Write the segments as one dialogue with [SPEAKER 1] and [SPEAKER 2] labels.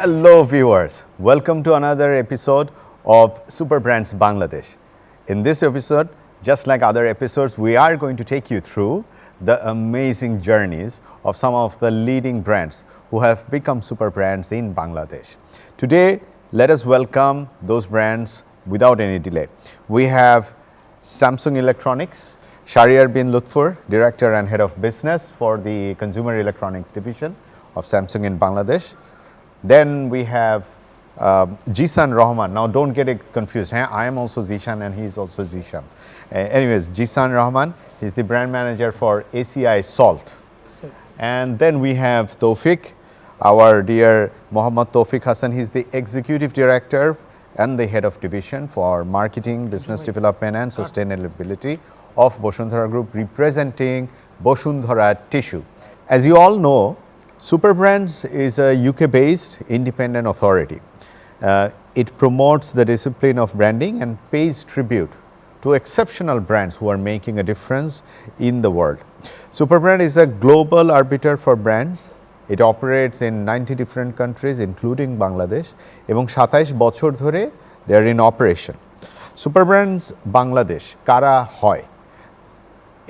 [SPEAKER 1] Hello viewers, welcome to another episode of Super Brands Bangladesh. In this episode, just like other episodes, we are going to take you through the amazing journeys of some of the leading brands who have become super brands in Bangladesh. Today, let us welcome those brands without any delay. We have Samsung Electronics, Shahriar bin Lutfur, Director and Head of Business for the Consumer Electronics Division of Samsung in Bangladesh. Then we have Jisan Rahman. Now don't get it confused. I am also Zishan and he is also Zishan. Anyways, Jisan Rahman, he's the brand manager for ACI Salt. And then we have Tawfiq, our dear Mohammad Tawfiq Hassan. He's the executive director and the head of division for marketing, business development and sustainability of Boshundhara Group, representing Boshundhara Tissue. As you all know, Super Brands is a UK-based independent authority. It promotes the discipline of branding and pays tribute to exceptional brands who are making a difference in the world. Super Brand is a global arbiter for brands. It operates in 90 different countries, including Bangladesh, এবং 27 বছর ধরে they are in operation. Super Brands Bangladesh কারা হয়?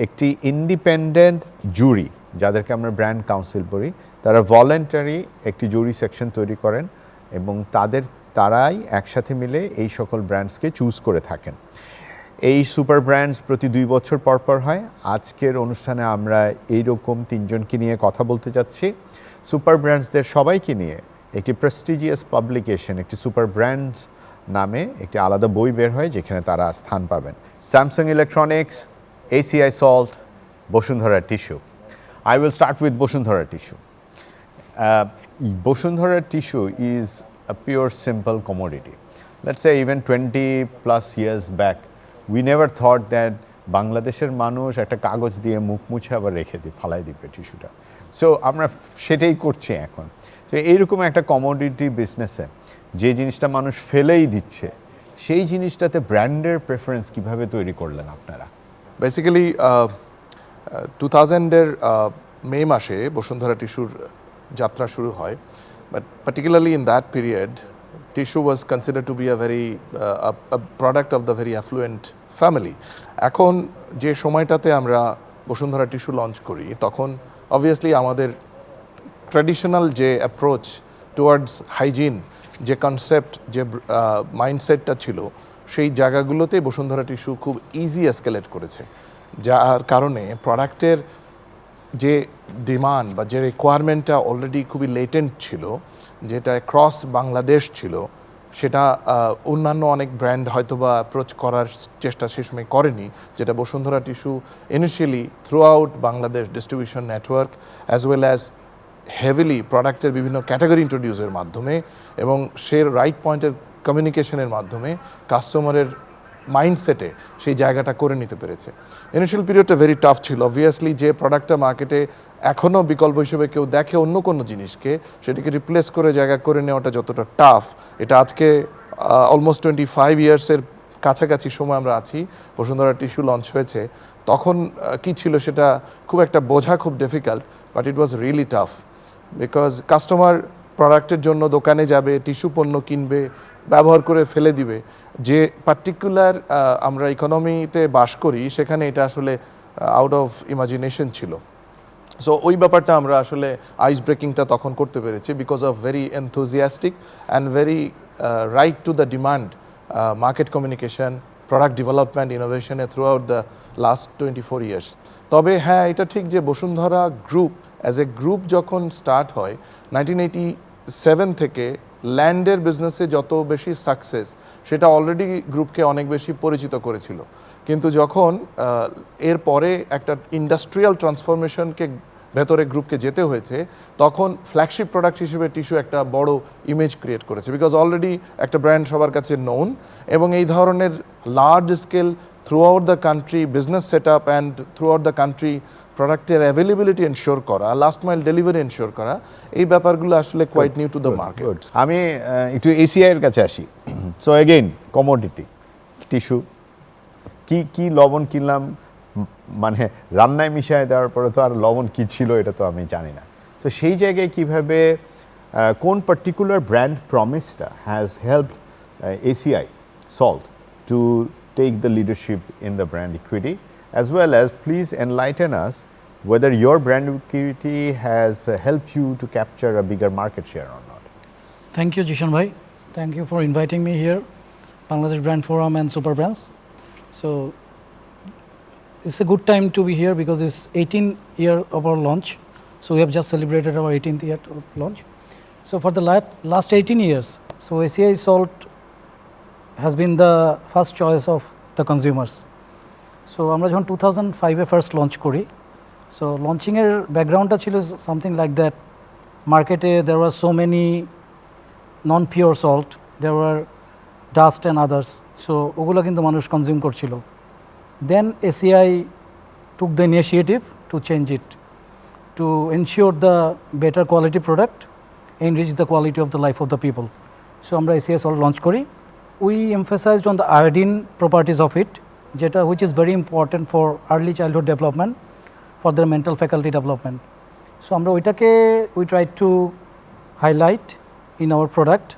[SPEAKER 1] একটি independent জুরি, যাদেরকে আমরা brand council বলি, তারা ভলান্টারি একটি জুরি সেকশন তৈরি করেন এবং তারাই একসাথে মিলে এই সকল ব্র্যান্ডসকে চুজ করে থাকেন। এই সুপার ব্র্যান্ডস প্রতি 2 বছর পর হয়। আজকের অনুষ্ঠানে আমরা এইরকম তিনজনকে নিয়ে কথা বলতে যাচ্ছি। সুপার ব্র্যান্ডসদের সবাইকে নিয়ে একটি প্রেস্টিজিয়াস পাবলিকেশন, একটি সুপার ব্র্যান্ডস নামে একটি আলাদা বই বের হয়, যেখানে তারা স্থান পাবেন। Samsung electronics, ACI Salt, Boshundhara Tissue. I will start with Boshundhara Tissue. Boshundhara Tissue is a pure simple commodity. Let's say even 20 plus years back, we never thought that বাংলাদেশের মানুষ একটা কাগজ দিয়ে মুখ মুছে আবার রেখে দিয়ে ফালাই দিবে টিস্যুটা। সো আমরা সেটাই করছি এখন। তো এইরকম একটা কমোডিটি বিজনেসে যে জিনিসটা মানুষ ফেলেই দিচ্ছে, সেই জিনিসটাতে ব্র্যান্ডের প্রেফারেন্স কিভাবে তৈরি করলেন আপনারা?
[SPEAKER 2] বেসিক্যালি 2000-এর মে মাসে বসুন্ধরা টিস্যুর যাত্রা শুরু হয়, but particularly in that period tissue was consider to be a very product of the very effluent family. এখন যে সময়টাতে আমরা বসুন্ধরা টিস্যু লঞ্চ করি, তখন অবভিয়াসলি আমাদের ট্র্যাডিশনাল যে অ্যাপ্রোচ টুয়ার্ডস হাইজিন, যে কনসেপ্ট, যে মাইন্ডসেটটা ছিল, সেই জায়গাগুলোতে বসুন্ধরা টিস্যু খুব ইজি এসকেলেট করেছে, যার কারণে প্রোডাক্টের যে ডিমান্ড বা যে রিকোয়ারমেন্টটা অলরেডি খুবই লেটেন্ট ছিল, যেটা ক্রস বাংলাদেশ ছিল, সেটা অন্যান্য অনেক ব্র্যান্ড হয়তো বা অ্যাপ্রোচ করার চেষ্টা সে সময় করেনি, যেটা Bashundhara tissue initially through out Bangladesh distribution network as well as heavily প্রোডাক্টের বিভিন্ন ক্যাটাগরি ইন্ট্রোডিউসের মাধ্যমে এবং সে রাইট পয়েন্টের কমিউনিকেশনের মাধ্যমে কাস্টমারের মাইন্ডসেটে সেই জায়গাটা করে নিতে পেরেছে। ইনিশিয়াল পিরিয়ডটা ভেরি টাফ ছিল। অবভিয়াসলি যে প্রোডাক্টটা মার্কেটে এখনও বিকল্প হিসেবে কেউ দেখে অন্য কোনো জিনিসকে, সেটাকে রিপ্লেস করে জায়গা করে নেওয়াটা যতটা টাফ, এটা আজকে অলমোস্ট 25 ইয়ার্সের কাছাকাছি সময় আমরা আছি, বসুন্ধরা টিস্যু লঞ্চ হয়েছে, তখন কি ছিল সেটা খুব একটা বোঝা খুব difficult, but it was really tough because customer প্রোডাক্টের জন্য দোকানে যাবে, টিস্যু পণ্য কিনবে, ব্যবহার করে ফেলে দিবে। যে পার্টিকুলার আমরা ইকোনমিতে বাস করি, সেখানে এটা আসলে আউট অফ ইমাজিনেশন ছিল। সো ওই ব্যাপারটা আমরা আসলে আইস ব্রেকিংটা তখন করতে পেরেছি because of very enthusiastic and very right to the demand market communication, product development, ইনোভেশনে throughout the last 24 years. তবে হ্যাঁ, এটা ঠিক যে Bashundhara group as a group যখন স্টার্ট হয় 1987 থেকে, ল্যান্ডের বিজনেসে যত বেশি সাকসেস, সেটা অলরেডি গ্রুপকে অনেক বেশি পরিচিত করেছিল। কিন্তু যখন এরপরে একটা ইন্ডাস্ট্রিয়াল ট্রান্সফরমেশনকে ভেতরে গ্রুপকে যেতে হয়েছে, তখন ফ্ল্যাগশিপ প্রোডাক্ট হিসেবে টিস্যু একটা বড় ইমেজ ক্রিয়েট করেছে, বিকজ অলরেডি একটা ব্র্যান্ড সবার কাছে নোন, এবং এই ধরনের large scale throughout the country business set up and throughout the country প্রোডাক্টের অ্যাভেলেবিলিটি এনশিওর করা, লাস্ট মাইল ডেলিভারি এনশিওর করা, এই ব্যাপারগুলো আসলে quite new to the market.
[SPEAKER 1] আমি একটু ACI এর কাছে আসি। সো এগেইন কমোডিটি টিস্যু, কি লবণ কিনলাম, মানে রান্নায় মিশিয়ে দেওয়ার পরে তো আর লবণ কী ছিল এটা তো আমি জানি না। তো সেই জায়গায় কিভাবে কোন particular brand promise-টা has helped ACI Salt to take the leadership in the brand equity, as well as please enlighten us whether your brand equity has helped you to capture a bigger market share or not.
[SPEAKER 3] Thank you, Jishan Bhai. Thank you for inviting me here, Bangladesh Brand Forum and Super Brands. So it's a good time to be here because it's 18th year of our launch. So we have just celebrated our 18th year of launch. So for the last 18 years, so ACI Salt has been the first choice of the consumers. So আমরা যখন 2005-এ first launch করি, so লঞ্চিংয়ের ব্যাকগ্রাউন্ডটা ছিল something like that, মার্কেটে there were so many non pure salt, there were dust and others, so ওগুলো কিন্তু মানুষ কনজিউম করছিল। Then ACI took the initiative to change it, to ensure the better quality product, enrich the quality of the life of the people. So আমরা ACI salt launch করি। We emphasized on the iodine properties of it, which is very important for early childhood development, for their mental faculty development. So we tried to highlight in our product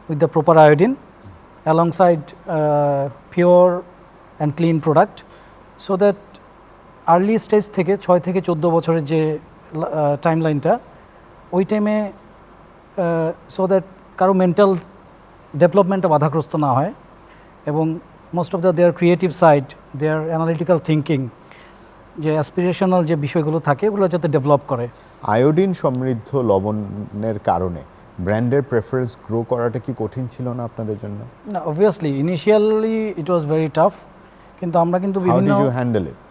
[SPEAKER 3] with the proper iodine alongside pure and clean product, so that early stage থেকে 6 থেকে 14 বছরের যে টাইমলাইনটা, ওই টাইমে so that কারো mental ডেভেলপমেন্টটা বাধাগ্রস্ত না হয়, এবং most of their creative side, their analytical thinking, যে অ্যাসপিরেশনাল যে বিষয়গুলো থাকে ওগুলো যাতে ডেভেলপ করে।
[SPEAKER 1] আয়োডিন সমৃদ্ধ লবণের কারণে ব্র্যান্ডের প্রেফারেন্স গ্রো করাটা কি কঠিন ছিল না আপনাদের জন্য?
[SPEAKER 3] না, obviously initially it was very tough, কিন্তু আমরা কিন্তু বিভিন্ন
[SPEAKER 1] how did you handle it?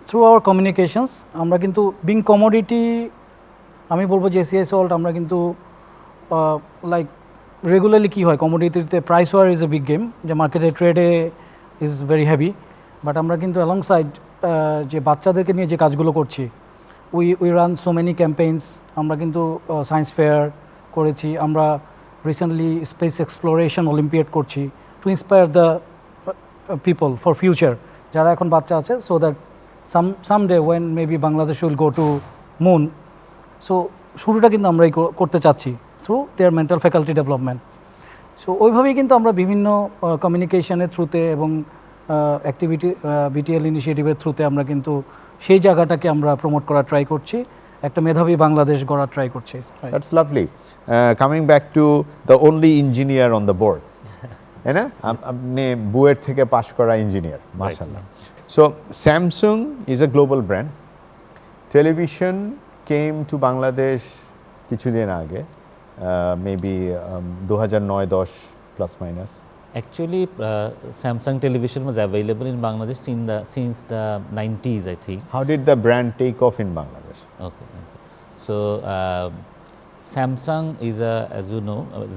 [SPEAKER 3] Through our communications. আমরা কিন্তু বিং কমোডিটি, আমি বলবো যে এসিআই সল্ট আমরা কিন্তু লাইক রেগুলারলি কী হয়, কমোডিটিতে price war is a big game, যে মার্কেটে ট্রেডে ইজ ভেরি হেভি, বাট আমরা কিন্তু অ্যালংসাইড যে বাচ্চাদেরকে নিয়ে যে কাজগুলো করছি, we run so many campaigns. আমরা কিন্তু সায়েন্স ফেয়ার করেছি, আমরা রিসেন্টলি স্পেস এক্সপ্লোরেশন অলিম্পিয়াড করছি, to inspire the people for future, যারা এখন বাচ্চা আছে, so that someday when maybe Bangladesh will go to moon. So শুরুটা কিন্তু আমরাই করতে চাচ্ছি through their mental faculty development. So ওইভাবেই কিন্তু আমরা বিভিন্ন কমিউনিকেশনের থ্রুতে এবং অ্যাক্টিভিটি বিটিএল ইনিশিয়েটিভের থ্রুতে আমরা কিন্তু সেই জায়গাটাকে আমরা প্রমোট করার ট্রাই করছি, একটা মেধাবী বাংলাদেশ গড়ার ট্রাই করছি।
[SPEAKER 1] That's lovely. Coming back to the only engineer on the board, তাই না? আপনি বুয়েট থেকে পাশ করা ইঞ্জিনিয়ার, মাশাআল্লাহ। So Samsung is a global brand. Television came to Bangladesh কিছুদিন আগে, maybe 2009-10 plus minus.
[SPEAKER 4] Actually, Samsung television was available in Bangladesh since the 90s, I think.
[SPEAKER 1] How did the brand take off in Bangladesh?
[SPEAKER 4] Okay. So Samsung is as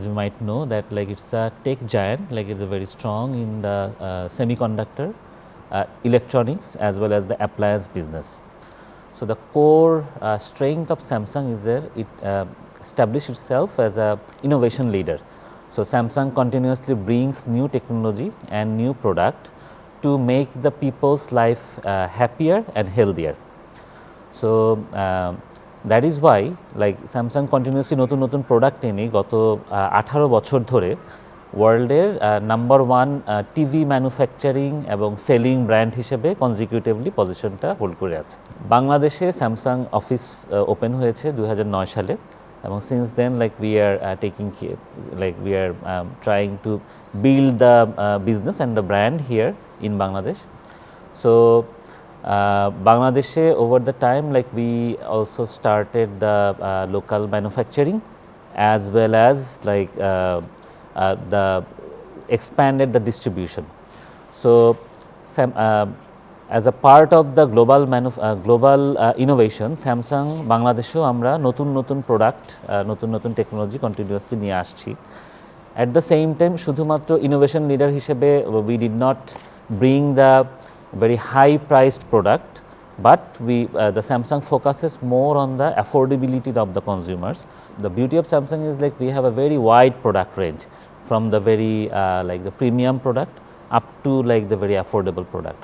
[SPEAKER 4] you might know, that like it's a tech giant, like it's a very strong in the semiconductor, electronics, as well as the appliance business. So the core strength of Samsung is that it established itself as a innovation leader. So Samsung continuously brings new technology and new product to make the people's life happier and healthier. So that is why like Samsung continuously নতুন product এনে গত 18 বছর ধরে ওয়ার্ল্ডের number 1 TV manufacturing এবং selling brand হিসেবে consecutively পজিশনটা hold করে আছে। বাংলাদেশে স্যামসাং অফিস ওপেন হয়েছে 2009 সালে, এবং since then like we are taking care, like we are trying to build the business and the brand here in Bangladesh. So Bangladeshe over the time, like we also started the local manufacturing, as well as like the expanded the distribution. So as a part of the global innovation, Samsung Bangladesheও আমরা নতুন product, নতুন technology continuously নিয়ে আসছি। At the same time, শুধুমাত্র innovation leader হিসেবে we did not bring the very high priced product, but the Samsung focuses more on the affordability of the consumers. The beauty of Samsung is like we have a very wide product range, from the very like the premium product up to like the very affordable product.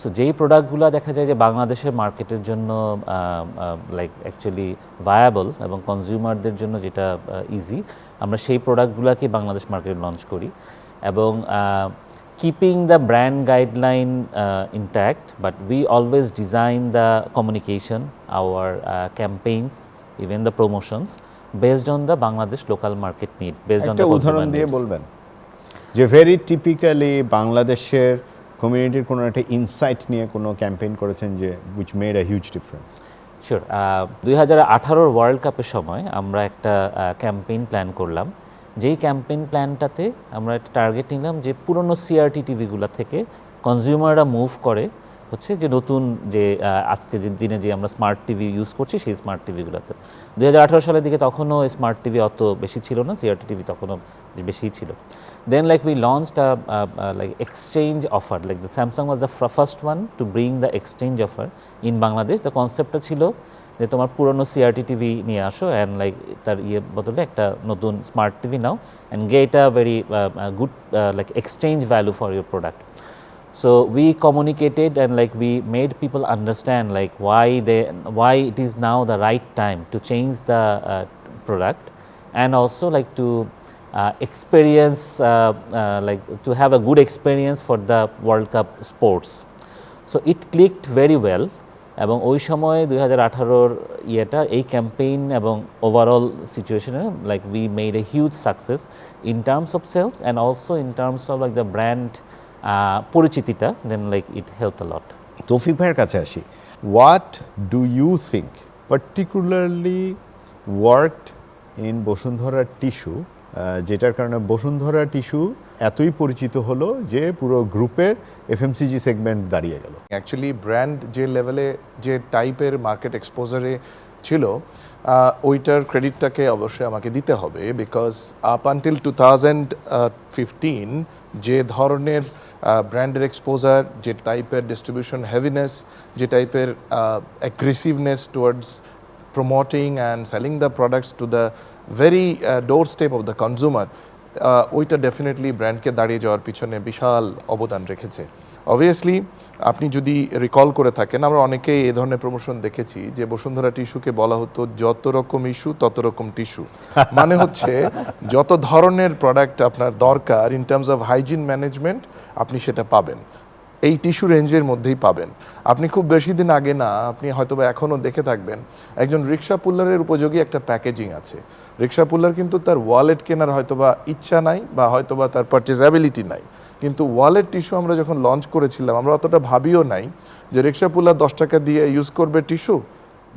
[SPEAKER 4] So যেই প্রোডাক্টগুলো দেখা যায় যে বাংলাদেশের মার্কেটের জন্য like actually viable এবং কনজিউমারদের জন্য যেটা ইজি, আমরা সেই প্রোডাক্টগুলোকে বাংলাদেশ মার্কেটে লঞ্চ করি এবং keeping the brand guideline intact, but we always design the communication, our campaigns, even the promotions based on the Bangladesh local market need, based on the
[SPEAKER 1] একটা
[SPEAKER 4] consumer
[SPEAKER 1] উদাহরণ দিয়ে
[SPEAKER 4] needs.
[SPEAKER 1] বলবেন যে ভেরি টিপিক্যালি বাংলাদেশের কমিউনিটির কোনো একটা ইনসাইট নিয়ে কোনো ক্যাম্পেইন করেছেন যে which made a huge difference?
[SPEAKER 4] Sure, 2018 world কাপের সময় আমরা একটা ক্যাম্পেইন প্ল্যান করলাম, যেই ক্যাম্পেইন প্ল্যানটাতে আমরা একটা টার্গেট নিলাম যে পুরনো সিআরটি টিভিগুলো থেকে কনজিউমাররা মুভ করে হচ্ছে যে নতুন যে আজকে যে দিনে যে আমরা স্মার্ট টিভি ইউজ করছি সেই স্মার্ট টিভিগুলোতে। 2018 সালের দিকে তখনও স্মার্ট টিভি অত বেশি ছিল না, সিআরটি টিভি তখনও বেশিই ছিল। Then like we launched a like exchange offer, like the Samsung was the first one to bring the exchange offer in Bangladesh. The concept ছিল যে তোমার পুরনো সিআরটি টিভি নিয়ে আসো অ্যান্ড লাইক তার বদলে একটা নতুন smart TV now and get a very good like exchange value for your product. So we communicated and like we made people understand like why it is now the right time to change the product, and also like to experience like to have a good experience for the World Cup sports. So it clicked very well এবং ওই সময় 2018 ইয়েটা এই campaign এবং overall সিচুয়েশনে like we made a huge success in terms of sales and also in terms of like the brand পরিচিতিটা, then like it help a lot.
[SPEAKER 1] Toufiq ভাইয়ের কাছে আসি, what do you think particularly worked in Bashundhara tissue, যেটার কারণে Bashundhara tissue এতই পরিচিত হলো যে পুরো গ্রুপের এফএমসিজি সেগমেন্ট দাঁড়িয়ে গেল?
[SPEAKER 2] অ্যাকচুয়ালি ব্র্যান্ড যে লেভেলে যে টাইপের মার্কেট এক্সপোজারে ছিল ওইটার ক্রেডিটটাকে অবশ্যই আমাকে দিতে হবে, বিকজ আপ আনটিল 2015 যে ধরনের ব্র্যান্ডের এক্সপোজার, যে টাইপের ডিস্ট্রিবিউশন হেভিনেস, যে টাইপের aggressiveness towards promoting and selling the products to the very door step of the consumer, ওইটা ডেফিনেটলি ব্র্যান্ডকে দাঁড়িয়ে যাওয়ার পিছনে বিশাল অবদান রেখেছে। অবভিয়াসলি আপনি যদি রিকল করে থাকেন, আমরা অনেকেই এই ধরনের প্রমোশন দেখেছি যে বসুন্ধরা টিস্যুকে বলা হতো যত রকম ইস্যু তত রকম টিস্যু, মানে হচ্ছে যত ধরনের প্রোডাক্ট আপনার দরকার in terms of hygiene management আপনি সেটা পাবেন এই টিস্যু রেঞ্জের মধ্যেই পাবেন। আপনি খুব বেশি দিন আগে না, আপনি হয়তোবা এখনও দেখে থাকবেন একজন রিক্সা পুল্লারের উপযোগী একটা প্যাকেজিং আছে। রিক্সা পুল্লার কিন্তু তার ওয়ালেট কেনার হয়তোবা ইচ্ছা নাই বা হয়তোবা তার পারচেজেবিলিটি নাই, কিন্তু ওয়ালেট টিস্যু আমরা যখন লঞ্চ করেছিলাম আমরা অতটা ভাবিও নাই যে রিক্সা পুল্লার 10 টাকা দিয়ে ইউজ করবে টিস্যু,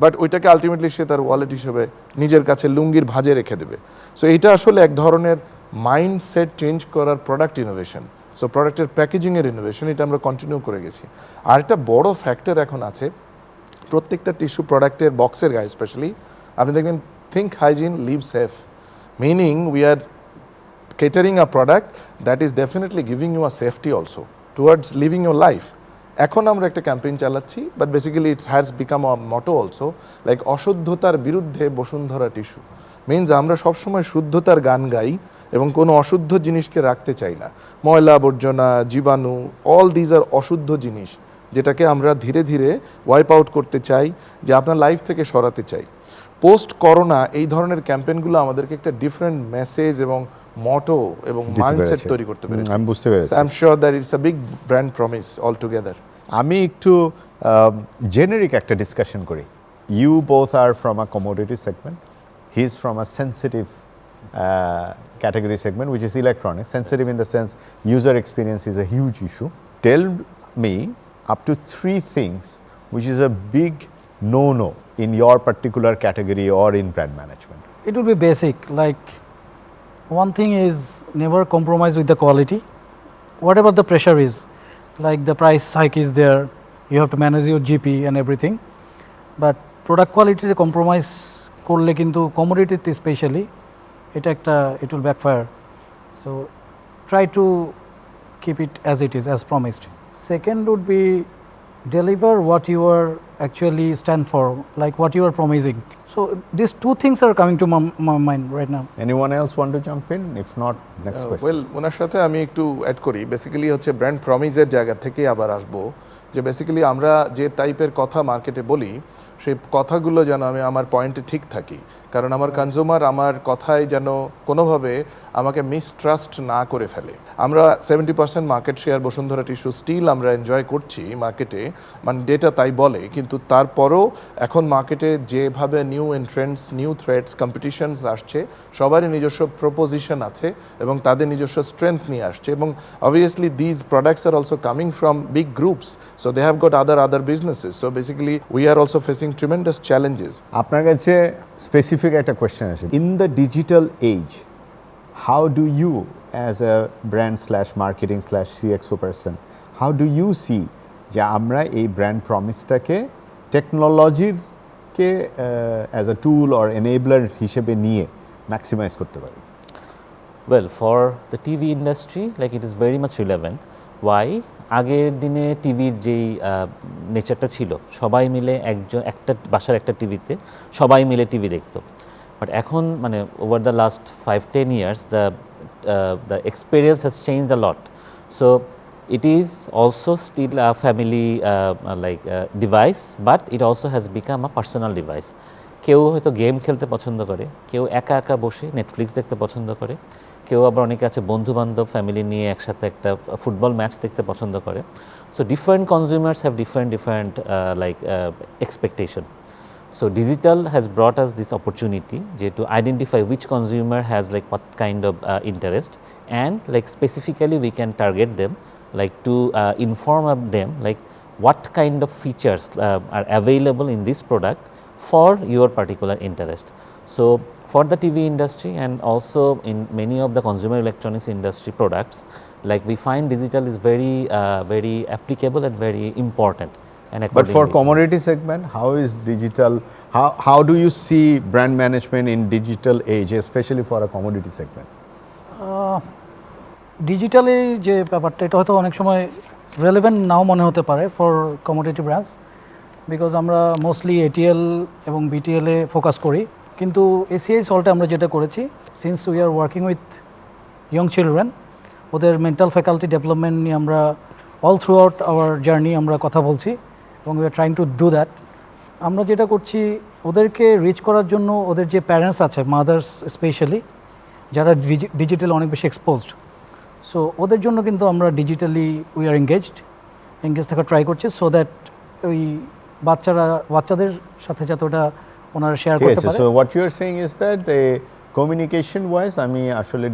[SPEAKER 2] বাট ওইটাকে আলটিমেটলি সে তার ওয়ালেট হিসেবে নিজের কাছে লুঙ্গির ভাঁজে রেখে দেবে। সো এইটা আসলে এক ধরনের মাইন্ডসেট চেঞ্জ করার প্রোডাক্ট ইনোভেশন। সো প্রোডাক্টের প্যাকেজিংয়ের ইনোভেশন এটা আমরা কন্টিনিউ করে গেছি। আর একটা বড় ফ্যাক্টর এখন আছে প্রত্যেকটা টিস্যু প্রোডাক্টের বক্সের গায়ে স্পেশালি আপনি দেখবেন think hygiene live safe, meaning we are catering a product that is definitely giving you a safety also towards living your life. এখন আমরা একটা ক্যাম্পেইন চালাচ্ছি, but basically it's has become a motto also, like অশুদ্ধতার বিরুদ্ধে Bashundhara tissue. Means আমরা সবসময় শুদ্ধতার গান গাই এবং কোনো অশুদ্ধ জিনিসকে রাখতে চাই না। ময়লা আবর্জনা, জীবাণু, অল দিজ আর অশুদ্ধ জিনিস, যেটাকে আমরা ধীরে ধীরে ওয়াইপ আউট করতে চাই, যে আপনার লাইফ থেকে সরাতে চাই। পোস্ট করোনা এই ধরনের ক্যাম্পেইনগুলো আমাদেরকে একটা ডিফারেন্ট মেসেজ এবং মটো এবং মাইন্ডসেট তৈরি করতে পেরেছে।
[SPEAKER 1] আমি বুঝতে পেরেছি।
[SPEAKER 2] I am sure that it's a big brand promise all together.
[SPEAKER 1] আমি একটু জেনারিক একটা ডিসকাশন করি। You both are from a commodity segment, he is from a sensitive category segment, which is electronics. Sensitive in the sense user experience is a huge issue. Tell me up to 3 things which is a big no-no in your particular category or in brand management.
[SPEAKER 3] It will be basic, like one thing is never compromise with the quality. Whatever the pressure is, like the price hike is there, you have to manage your GP and everything. But product quality compromise korle kintu commodity especially it will backfire. So try to keep it as it is, as promised. Second would be deliver what you are actually stand for, like what you are promising. So these 2 things are coming to my mind right now.
[SPEAKER 1] Anyone else want to jump in? If not, next question.
[SPEAKER 2] Well, ওনার সাথে আমি একটু add করি। Basically হচ্ছে brand প্রমিসের জায়গা থেকে আবার আসবো যে বেসিক্যালি আমরা যে টাইপের কথা মার্কেটে বলি সেই কথাগুলো যেন আমি আমার পয়েন্টে ঠিক থাকি, কারণ আমার কনজিউমার আমার কথায় যেন কোনোভাবে আমাকে মিসট্রাস্ট না করে ফেলে। আমরা 70% market share Bashundhara tissue still আমরা এনজয় করছি মার্কেটে, মানে ডেটা তাই বলে, কিন্তু তারপরও এখন মার্কেটে যেভাবে নিউ এন্ট্রেন্টস, নিউ থ্রেটস, কম্পিটিশনস আসছে, সবারই নিজস্ব প্রপোজিশন আছে এবং তাদের নিজস্ব স্ট্রেংথ নিয়ে আসছে, এবং obviously these products are also coming from big groups, so they have got other businesses, so basically we are also facing tremendous challenges.
[SPEAKER 1] আপনার কাছে স্পেসিফিক একটা কোয়েশ্চেন আছে, in the digital age how do you as a brand slash marketing slash CXO person, how do you see যে আমরা এই brand প্রমিসটাকে টেকনোলজিকে as a tool or enabler হিসেবে নিয়ে ম্যাক্সিমাইজ করতে পারি?
[SPEAKER 4] Well, for the TV industry, like it is very much relevant. Why? আগের দিনে টিভির যেই নেচারটা ছিল, সবাই মিলে একটা বাসার একটা টিভিতে সবাই মিলে টিভি দেখতো, বাট এখন মানে over the last 5-10 years the experience has changed a lot. So it is also still a family device, but it also has become a personal device. কেউ হয়তো গেম খেলতে পছন্দ করে, কেউ একা একা বসে নেটফ্লিক্স দেখতে পছন্দ করে, কেউ আবার অনেকে আছে বন্ধু বান্ধব ফ্যামিলি নিয়ে একসাথে একটা ফুটবল ম্যাচ দেখতে পছন্দ করে। So different consumers have different expectation. So digital has brought us this opportunity to identify which consumer has like what kind of interest, and like specifically we can target them, like to inform them like what kind of features are available in this product for your particular interest. So for the TV industry and also in many of the consumer electronics industry products, like we find digital is very applicable and very important.
[SPEAKER 1] But for commodity segment, how is digital, how do you see brand management in digital age, especially for a commodity segment?
[SPEAKER 3] Digitally যে ব্যাপারটা, এটা হয়তো অনেক সময় relevant নাও মনে হতে পারে for commodity brands, because আমরা মোস্টলি এটিএল এবং বিটিএলে ফোকাস করি, কিন্তু এসিআই সল্টে আমরা যেটা করেছি, since we are working with young children, ওদের মেন্টাল ফ্যাকাল্টি ডেভেলপমেন্ট নিয়ে আমরা all through out hour journey আমরা কথা বলছি এবং we are trying to do that. আমরা যেটা করছি, ওদেরকে রিচ করার জন্য ওদের যে প্যারেন্টস আছে, মাদার্স স্পেশালি, যারা ডিজিটাল অনেক বেশি এক্সপোজড, সো ওদের জন্য কিন্তু আমরা ডিজিটালি উই আর এঙ্গেজ থাকা ট্রাই করছি, সো দ্যাট ওই বাচ্চাদের সাথে যাতে ওটা ওনারা শেয়ার করতে পারে।
[SPEAKER 1] So what you are saying is that the communication wise আমি আসলে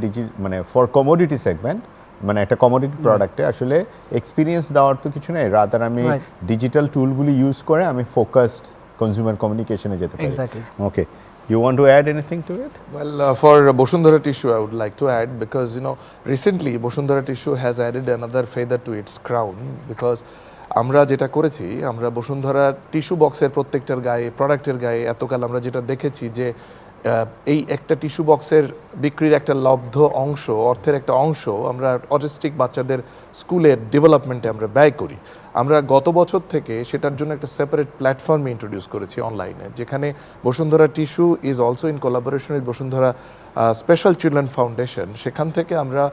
[SPEAKER 1] মানে ফর কমোডিটি সেগমেন্ট, মানে একটা কমোডিটি প্রোডাক্টে আসলে এক্সপিরিয়েন্স দেওয়ার তো কিছু নেই, রাদার আমি ডিজিটাল টুলগুলি ইউজ করে আমি ফোকাসড কনজিউমার কমিউনিকেশনে যেতে পারি।
[SPEAKER 3] Exactly.
[SPEAKER 1] Okay, you want to add anything to it?
[SPEAKER 2] Well, for Bosundhara Tissue, I would like to add, because recently Bosundhara Tissue has added another feather to its crown, because আমরা যেটা করেছি, আমরা Bashundhara tissue বক্সের প্রত্যেকটার গায়ে, প্রোডাক্টের গায়ে এতকাল আমরা যেটা দেখেছি যে এই একটা টিস্যু বক্সের বিক্রির একটা লব্ধ অংশ, অর্থের একটা অংশ আমরা অটিস্টিক বাচ্চাদের স্কুলের ডেভেলপমেন্টে আমরা ব্যয় করি। আমরা গত বছর থেকে সেটার জন্য একটা সেপারেট প্ল্যাটফর্ম ইন্ট্রোডিউস করেছি অনলাইনে, যেখানে Bashundhara tissue is also in collaboration with Bashundhara special children foundation. সেখান থেকে আমরা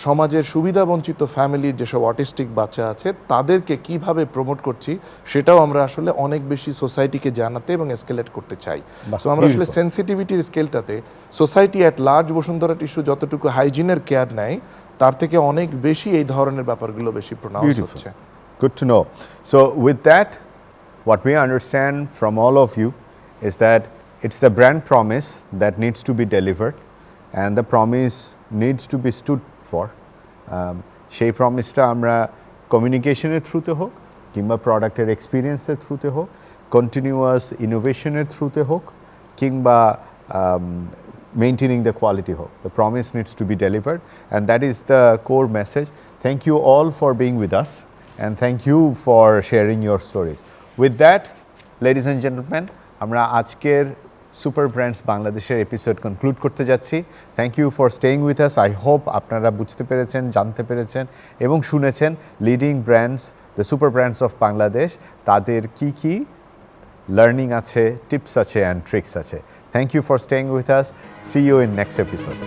[SPEAKER 2] সমাজের সুবিধাবঞ্চিত ফ্যামিলির যেসব অটিস্টিক বাচ্চা আছে তাদেরকে কিভাবে প্রমোট করছি সেটাও আমরা আসলে অনেক বেশি সোসাইটিকে জানাতে এবং এসকেলেট করতে চাই। সো আমরা আসলে সেন্সিটিভিটির স্কেলটাতে society at large Bashundhara tissue যতটুকু হাইজিনের কেয়ার নেয় তার থেকে অনেক বেশি এই ধরনের ব্যাপারগুলো বেশি প্রোনাউন্স হচ্ছে।
[SPEAKER 1] Good to know. So with that, what we understand from all of you is that it's the brand promise that needs to be delivered, and the promise needs to be stood for. সেই প্রমিসটা আমরা কমিউনিকেশনের থ্রুতে হোক কিংবা প্রোডাক্টের এক্সপিরিয়েন্সের থ্রুতে হোক, continuous ইনোভেশনের থ্রুতে হোক কিংবা maintaining the quality hope. The promise needs to be delivered, and that is the core message. Thank you all for being with us, and thank you for sharing your stories. With that, ladies and gentlemen, আমরা আজকের super brands বাংলাদেশের episode conclude করতে যাচ্ছি। Thank you for staying with us. I hope আপনারা বুঝতে পেরেছেন, জানতে পেরেছেন এবং শুনেছেন leading brands, the super brands of Bangladesh, তাদের কি কি লার্নিং আছে, টিপস আছে অ্যান্ড ট্রিক্স আছে। Thank you for staying with us. See you in next episode.